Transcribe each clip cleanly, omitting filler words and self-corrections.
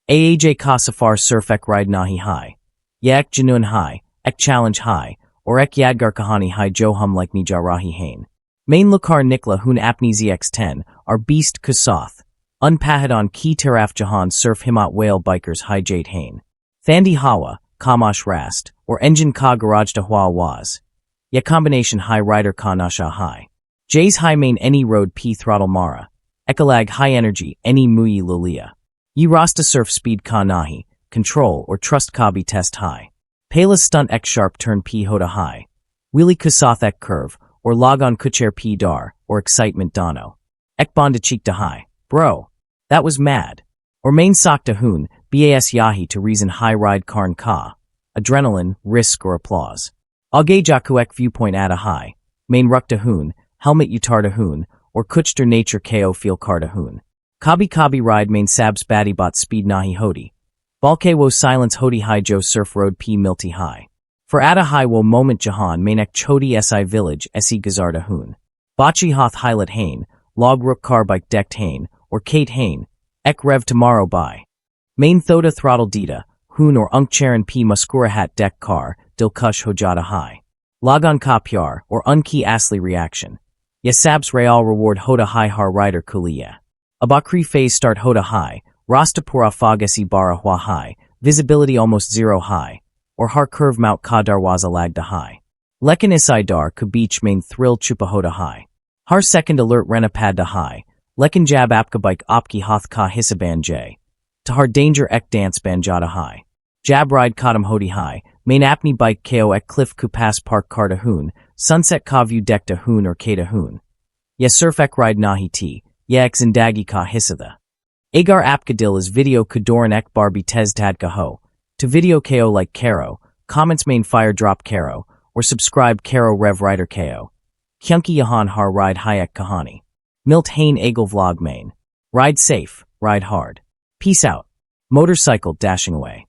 Aaj ka safar surf ek ride nahi hai. Ya ek janun hai, ek challenge hai, or ek yadgar kahani hai jo hum like ni jarahi hain. Main lukar nikla hun apni ZX10 are beast kusath. Unpahadon ki taraf jahan surf himat whale bikers hai jate hain. Thandi hawa, kamash rast, or engine ka garage da hua was. Ya combination high rider ka nasha high. J's high main any road p throttle mara. Ekalag high energy any muyi lilia. Yi rasta surf speed ka nahi, control or trust kabi test high. Pala stunt ek sharp turn p hoda high. Wheelie kusath ek curve, or logon kucher p dar, or excitement dono. Ek bonda cheek da high. Bro. That was mad. Or main sak da hoon, bas yahi to reason high ride karn ka. Adrenaline, risk or applause. Agay jaku ek viewpoint at a high. Main ruk da hoon, helmet utar da hoon, or kuchter nature ko feel kar da hoon. Kabi ride main sabs badi bot speed nahi hodi. Balke wo silence hodi high jo surf road p milti high. For at a high wo moment jahan main ek chodi si village si gazar da hoon. Bachi hoth highlet hain, log rook car bike decked hain, or Kate hain, ek rev tomorrow by. Main thoda throttle dita, hoon or unk charan p muskura hat deck car, dil kush hojada high. Logon ka pyar, or unki asli reaction. Yasabs real reward hoda high har rider kuliya. Abakri phase start hoda high, rastapura fogesi bara hua high, visibility almost zero high, or har curve mount ka darwaza lagda high. Lekin isai dar beach main thrill chupa hoda high. Har second alert rena pad da high, lekin jab apka bike opki hoth ka hisaban j. Tahar danger ek dance banjada high. Jab ride kadam hodi high, main apni bike ko ek cliff kupas park karda hoon, sunset ka view deck da hoon or kada hoon. Ya surf ek ride nahi ti, ya ek zindagi ka hisada. Agar apkadil is video kudoran ek barbie tez tadka ho. To video ko like karo, comments main fire drop karo, or subscribe karo rev rider ko. Kyunki yahan har ride hayek kahani. Milt hain agel vlog main. Ride safe, ride hard. Peace out. Motorcycle dashing away.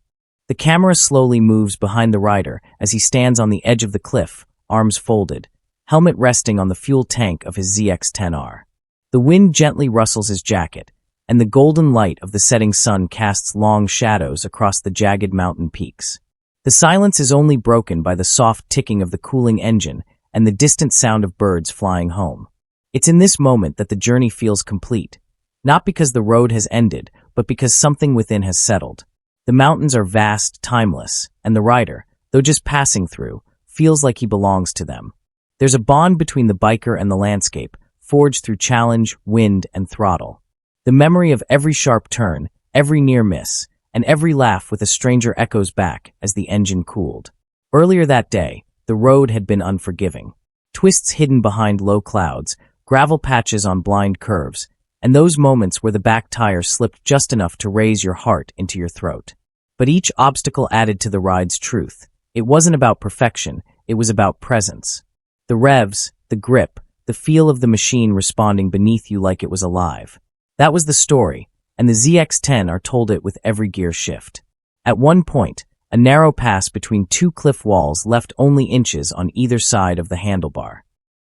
The camera slowly moves behind the rider as he stands on the edge of the cliff, arms folded, helmet resting on the fuel tank of his ZX10R. The wind gently rustles his jacket, and the golden light of the setting sun casts long shadows across the jagged mountain peaks. The silence is only broken by the soft ticking of the cooling engine and the distant sound of birds flying home. It's in this moment that the journey feels complete, not because the road has ended, but because something within has settled. The mountains are vast, timeless, and the rider, though just passing through, feels like he belongs to them. There's a bond between the biker and the landscape, forged through challenge, wind, and throttle. The memory of every sharp turn, every near miss, and every laugh with a stranger echoes back as the engine cooled. Earlier that day, the road had been unforgiving. Twists hidden behind low clouds, gravel patches on blind curves, and those moments where the back tire slipped just enough to raise your heart into your throat. But each obstacle added to the ride's truth. It wasn't about perfection, it was about presence. The revs, the grip, the feel of the machine responding beneath you like it was alive. That was the story, and the ZX10R told it with every gear shift. At one point, a narrow pass between two cliff walls left only inches on either side of the handlebar.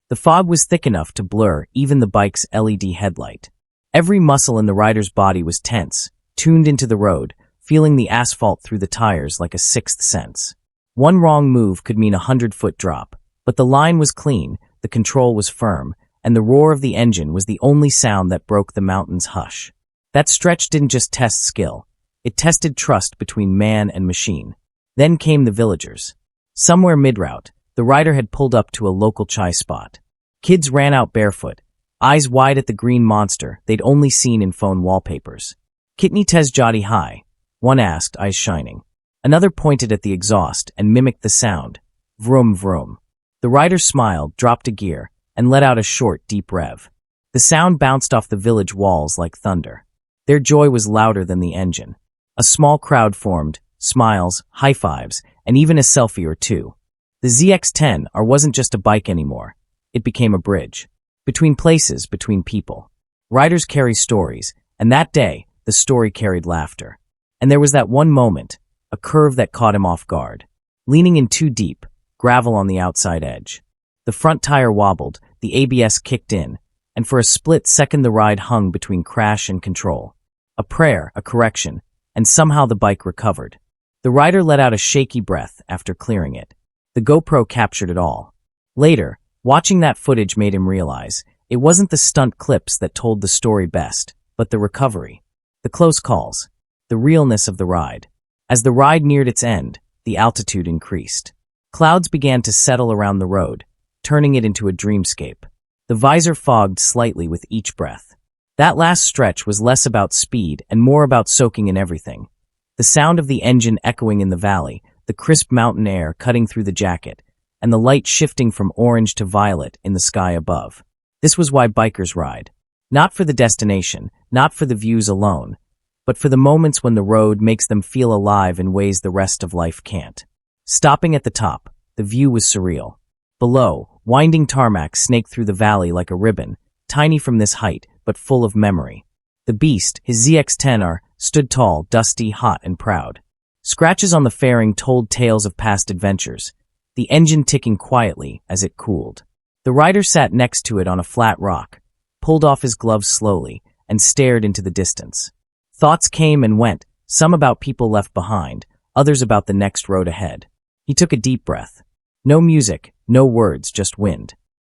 The fog was thick enough to blur even the bike's LED headlight. Every muscle in the rider's body was tense, tuned into the road, feeling the asphalt through the tires like a sixth sense. One wrong move could mean a 100-foot drop, but the line was clean, the control was firm, and the roar of the engine was the only sound that broke the mountain's hush. That stretch didn't just test skill. It tested trust between man and machine. Then came the villagers. Somewhere mid-route, the rider had pulled up to a local chai spot. Kids ran out barefoot, eyes wide at the green monster they'd only seen in phone wallpapers. Kitni tez jadi hai? One asked, eyes shining. Another pointed at the exhaust and mimicked the sound. Vroom vroom. The rider smiled, dropped a gear, and let out a short, deep rev. The sound bounced off the village walls like thunder. Their joy was louder than the engine. A small crowd formed, smiles, high fives, and even a selfie or two. The ZX10R wasn't just a bike anymore. It became a bridge. Between places, between people. Riders carry stories, and that day, the story carried laughter. And there was that one moment, a curve that caught him off guard. Leaning in too deep, gravel on the outside edge. The front tire wobbled, the ABS kicked in, and for a split second the ride hung between crash and control. A prayer, a correction, and somehow the bike recovered. The rider let out a shaky breath after clearing it. The GoPro captured it all. Later, watching that footage made him realize it wasn't the stunt clips that told the story best, but the recovery, the close calls, the realness of the ride. As the ride neared its end, the altitude increased. Clouds began to settle around the road, turning it into a dreamscape. The visor fogged slightly with each breath. That last stretch was less about speed and more about soaking in everything. The sound of the engine echoing in the valley, the crisp mountain air cutting through the jacket, and the light shifting from orange to violet in the sky above. This was why bikers ride. Not for the destination, not for the views alone, but for the moments when the road makes them feel alive in ways the rest of life can't. Stopping at the top, the view was surreal. Below, winding tarmac snaked through the valley like a ribbon, tiny from this height, but full of memory. The beast, his ZX10R, stood tall, dusty, hot, and proud. Scratches on the fairing told tales of past adventures, the engine ticking quietly as it cooled. The rider sat next to it on a flat rock, pulled off his gloves slowly, and stared into the distance. Thoughts came and went, some about people left behind, others about the next road ahead. He took a deep breath. No music, no words, just wind.